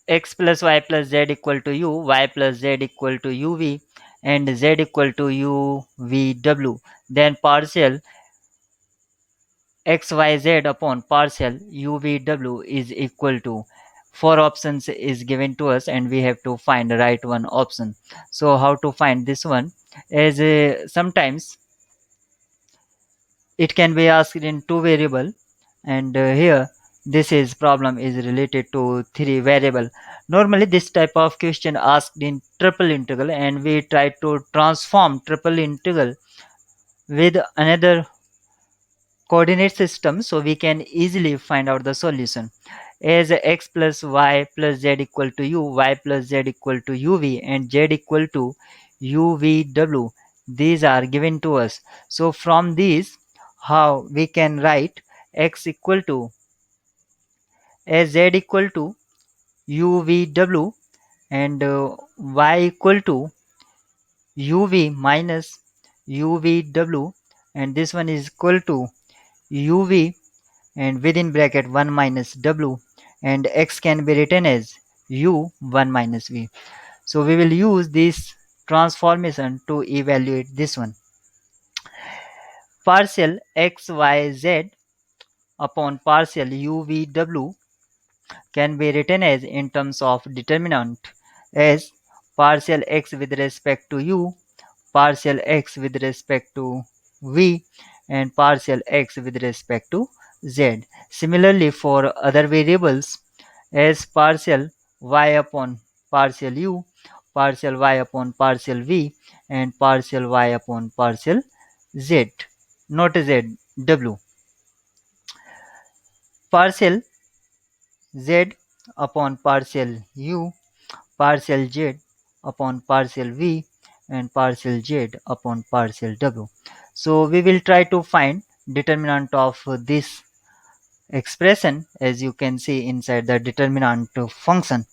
x plus y plus z equal to u, y plus z equal to uv, and z equal to uvw. Then partial xyz upon partial uvw is equal to, four options is given to us and we have to find the right one option. So how to find this one is, sometimes it can be asked in two variable, and here this is problem is related to three variable. Normally this type of question asked in triple integral, and we try to transform triple integral with another coordinate system so we can easily find out the solution. As x plus y plus z equal to u, y plus z equal to uv, and z equal to uvw, these are given to us. So from these, how we can write x equal to as z equal to uvw, and y equal to uv minus uvw, and this one is equal to uv, and within bracket 1 minus w, and x can be written as u 1 minus v. So we will use this transformation to evaluate this one. Partial xyz upon partial uvw can be written as in terms of determinant as partial x with respect to u, partial x with respect to v, and partial x with respect to z. Similarly, for other variables, as partial y upon partial u, partial y upon partial v, and partial y upon partial z, not z, w. Partial z upon partial u, partial z upon partial v, and partial z upon partial w. So we will try to find determinant of this expression, as you can see inside the determinant function.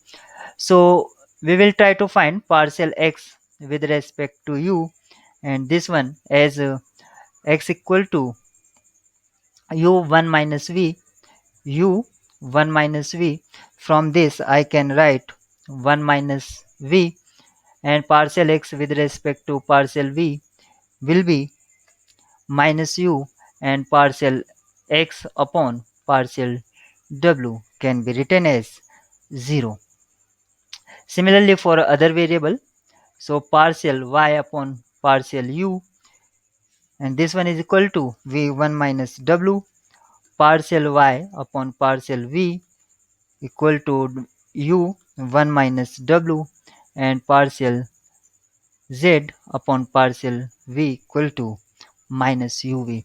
So we will try to find partial x with respect to u, and this one as x equal to u1 minus v, u1 minus v. From this I can write 1 minus v, and partial x with respect to partial v will be minus u, and partial x upon partial w can be written as 0. Similarly, for other variable, so partial y upon partial u, and this one is equal to v1 minus w, partial y upon partial v equal to u1 minus w, and partial z upon partial v equal to minus uv.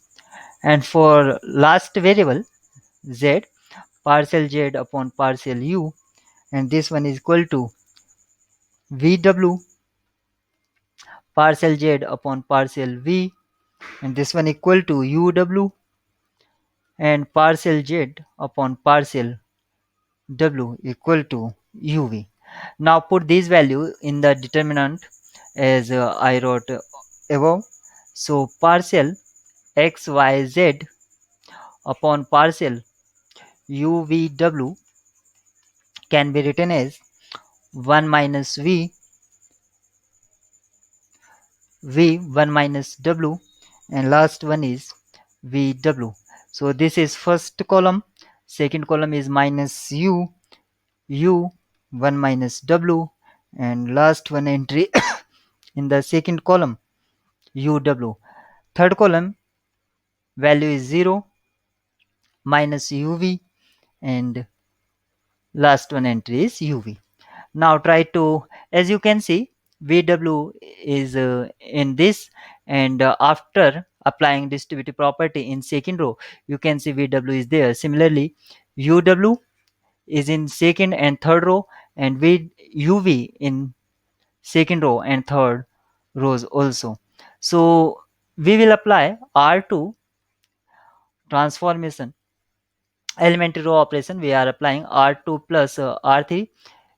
And for last variable z, partial z upon partial u, and this one is equal to vw, partial z upon partial v, and this one equal to uw, and partial z upon partial w equal to uv. Now put these value in the determinant as I wrote above. So partial xyz upon partial uvw can be written as 1 minus v, 1 minus w, and last one is vw. So this is first column, second column is minus u 1 minus w, and last one entry in the second column uw. Third column value is 0 minus uv, and last one entry is uv. Now try to, as you can see, vw is in this, and after applying distributive property in second row, you can see vw is there. Similarly, uw is in second and third row, and uv in second row and third rows also. So we will apply R2 transformation elementary row operation. We are applying R2 plus R3.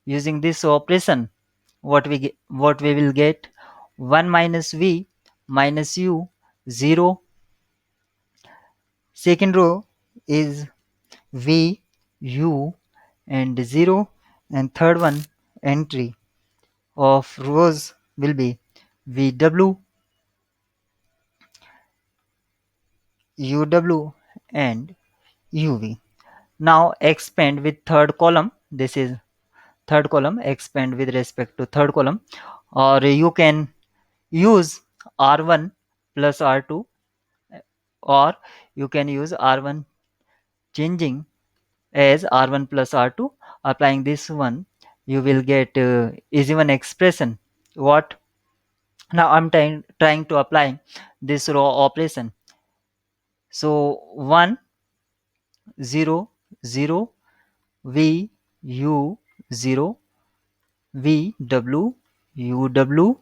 Using this operation, what we will get, 1 minus v minus u 0. Second row is v u and 0, and third one entry of rows will be VW, UW and UV. Now expand with third column. This is third column. Expand with respect to third column, or you can use R1 plus R2, or you can use R1 changing as R1 plus R2. Applying this one, you will get easy one expression. What? Now I'm trying to apply this row operation. So 1 0 0 V U 0 V W U W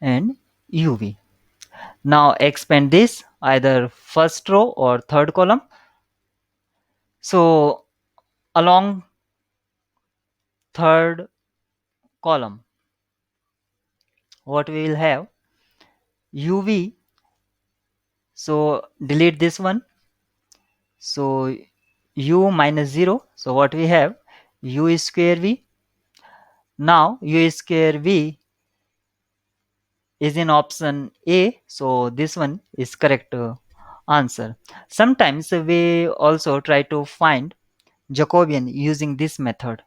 and UV. Now expand this either first row or third column. So along third column, what we will have UV. So delete this one. So U minus 0. So what we have U square V. Now U square V is in option A. So this one is correct answer. Sometimes we also try to find Jacobian using this method.